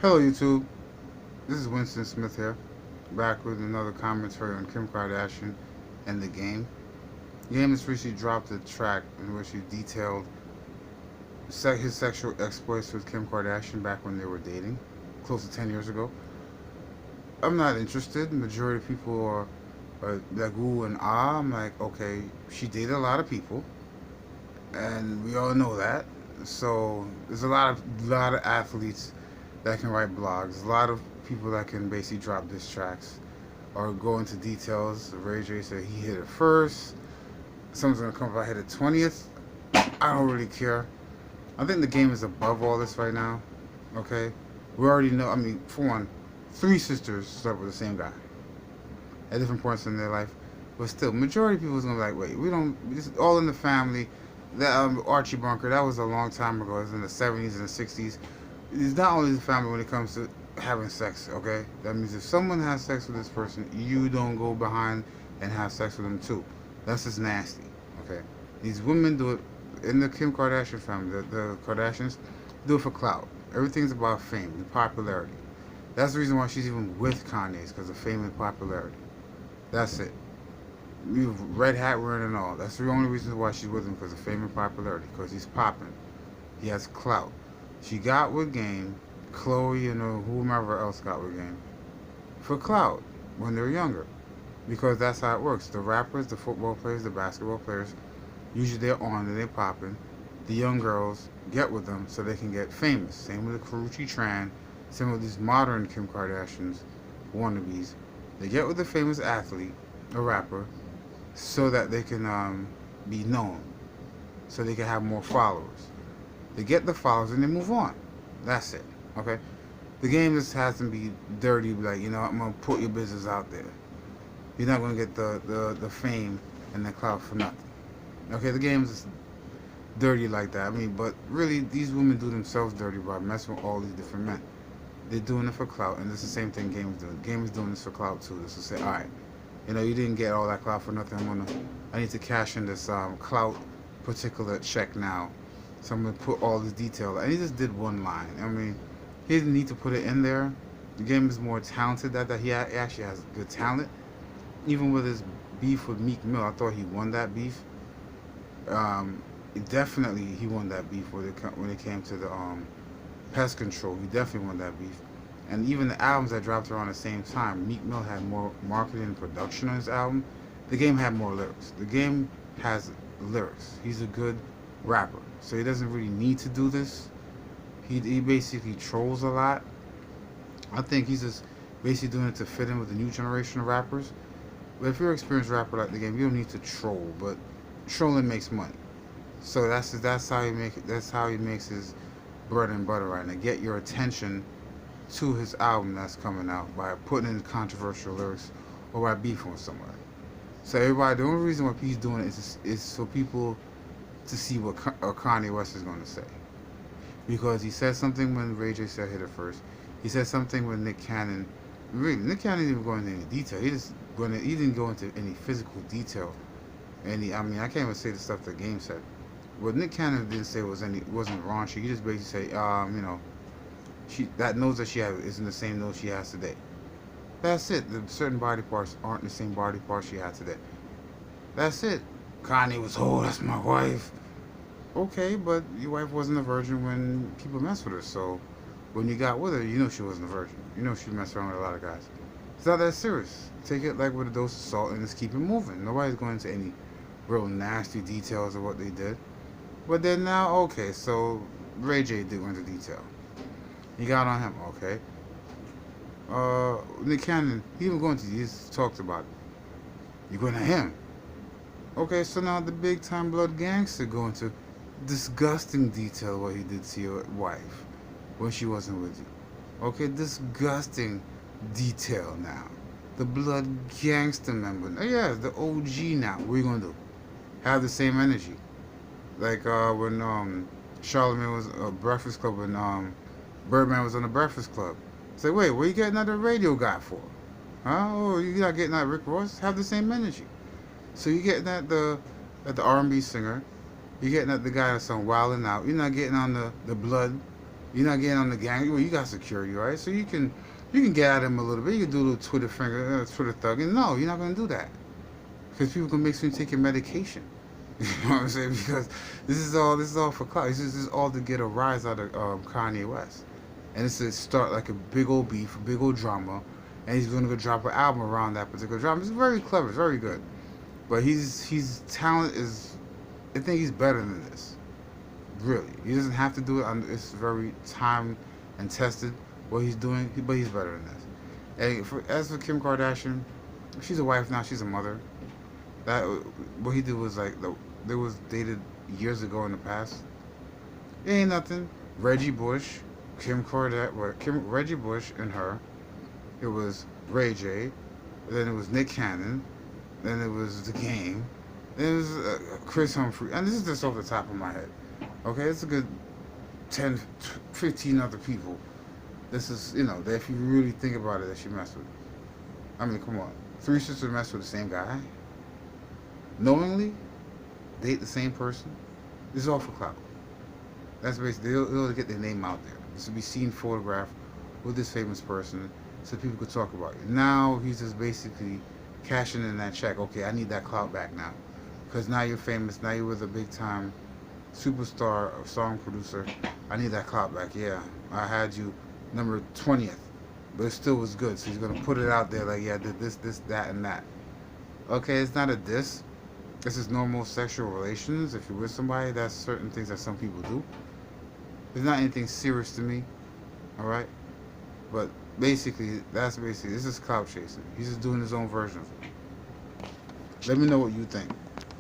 Hello YouTube, this is Winston Smith here, back with another commentary on Kim Kardashian and the game. The game has recently dropped a track in which he detailed his sexual exploits with Kim Kardashian back when they were dating, close to 10 years ago. I'm not interested. The majority of people are like ooh and ah. I'm like, okay, she dated a lot of people, and we all know that. So there's a lot of athletes that can write blogs, a lot of people that can basically drop diss tracks or go into details. Ray J said he hit it first. Someone's gonna come if I hit it 20th. I don't really care. I think the game is above all this right now. Okay, we already know. I mean, for one, three sisters slept with the same guy at different points in their life, but still, majority of people is gonna be like, wait, we don't. This is all in the family. That Archie Bunker, that was a long time ago. It was in the 70s and the 60s. It's not only the family when it comes to having sex. Okay, that means if someone has sex with this person, you don't go behind and have sex with them too. That's just nasty. Okay, these women do it in the Kim Kardashian family. The Kardashians do it for clout. Everything's about fame and popularity. That's the reason why she's even with Kanye's, because of fame and popularity. That's it. You red hat wearing and all. That's the only reason why she's with him, because of fame and popularity. Because he's popping. He has clout. She got with Game, Chloe and whomever else got with Game for clout when they're younger, because that's how it works. The rappers, the football players, the basketball players, usually they're on and they're popping. The young girls get with them so they can get famous. Same with the Karrueche Tran. Same with these modern Kim Kardashians wannabes. They get with the famous athlete, a rapper, so that they can be known, so they can have more followers. They get the followers and they move on. That's it. Okay? The game just has to be dirty, like, I'm going to put your business out there. You're not going to get the fame and the clout for nothing. Okay? The game's just dirty like that. I mean, but really, these women do themselves dirty by messing with all these different men. They're doing it for clout, and it's the same thing Game is doing. Game is doing this for clout too. Just to say, all right, you didn't get all that clout for nothing. I need to cash in this clout particular check now. So I'm gonna put all this detail. And he just did one line. I mean, he didn't need to put it in there. The Game is more talented. That he actually has good talent. Even with his beef with Meek Mill, I thought he won that beef. Definitely he won that beef when it came to the pest control. He definitely won that beef. And even the albums that dropped around the same time, Meek Mill had more marketing and production on his album. The Game had more lyrics. The Game has lyrics. He's a good rapper, so he doesn't really need to do this. He basically trolls a lot. I think he's just basically doing it to fit in with the new generation of rappers. But if you're an experienced rapper like the Game, you don't need to troll. But trolling makes money, so that's how he makes his bread and butter right now. Get your attention to his album that's coming out by putting in controversial lyrics or by beefing with somebody. So everybody, the only reason why he's doing it is for people to see what Kanye West is going to say. Because he said something when Ray J said hit it first. He said something when Nick Cannon. Really, Nick Cannon didn't even go into any detail. He didn't go into any physical detail. I mean, I can't even say the stuff the Game said. What Nick Cannon didn't say wasn't raunchy. He just basically say, that nose that she has isn't the same nose she has today. That's it. The certain body parts aren't the same body parts she had today. That's it. Kanye was, that's my wife. Okay, but your wife wasn't a virgin when people messed with her. So when you got with her, she wasn't a virgin. She messed around with a lot of guys. It's not that serious. Take it like with a dose of salt and just keep it moving. Nobody's going into any real nasty details of what they did. But then now, okay, so Ray J did go into detail. He got on him, okay. Nick Cannon, he even going to, he just talked about it. You're going to him. Okay, so now the big time blood gangster go into disgusting detail what he did to your wife when she wasn't with you. Okay, disgusting detail now. The blood gangster member. Yeah, the OG now. What are you going to do? Have the same energy. Like when Charlamagne was Breakfast Club, when Birdman was on the Breakfast Club. Say, wait, what are you getting that the radio guy for? Huh? Oh, you're not getting that Rick Ross? Have the same energy. So you're getting at the R&B singer. You're getting at the guy that's on Wildin' Out. You're not getting on the blood You're not getting on the gang. Well, you got security, right? So you can get at him a little bit. You can do a little Twitter finger, Twitter thugging. No, you're not gonna do that because people can make sure you take your medication. You know what I'm saying? Because this is all for clout. This is all to get a rise out of Kanye West, and it's to start like a big old beef, a big old drama, and he's gonna go drop an album around that particular drama. It's very clever. It's very good, but he's talent is. I think he's better than this. Really, he doesn't have to do it. It's very time and tested what he's doing, but he's better than this. And as for Kim Kardashian, she's a wife now. She's a mother. That what he did was like they was dated years ago in the past. It ain't nothing. Reggie Bush, Reggie Bush and her. It was Ray J. Then it was Nick Cannon. Then it was The Game. Then it was Chris Humphrey. And this is just off the top of my head. Okay, it's a good 10, 15 other people. This is, that if you really think about it, that she messed with. I mean, come on. Three sisters mess with the same guy? Knowingly? Date the same person? This is all for clout. That's basically, they'll get their name out there. This will be seen photographed with this famous person so people could talk about it. Now, he's just basically cashing in that check. Okay, I need that clout back now. Because now you're famous. Now you're with a big time superstar or song producer. I need that clout back. Yeah, I had you number 20th, but it still was good. So he's gonna put it out there like, yeah, I did this, that, and that. Okay, it's not a diss. This is normal sexual relations. If you're with somebody, that's certain things that some people do. It's not anything serious to me. All right, but basically, this is clout chasing. He's just doing his own version of it. Let me know what you think.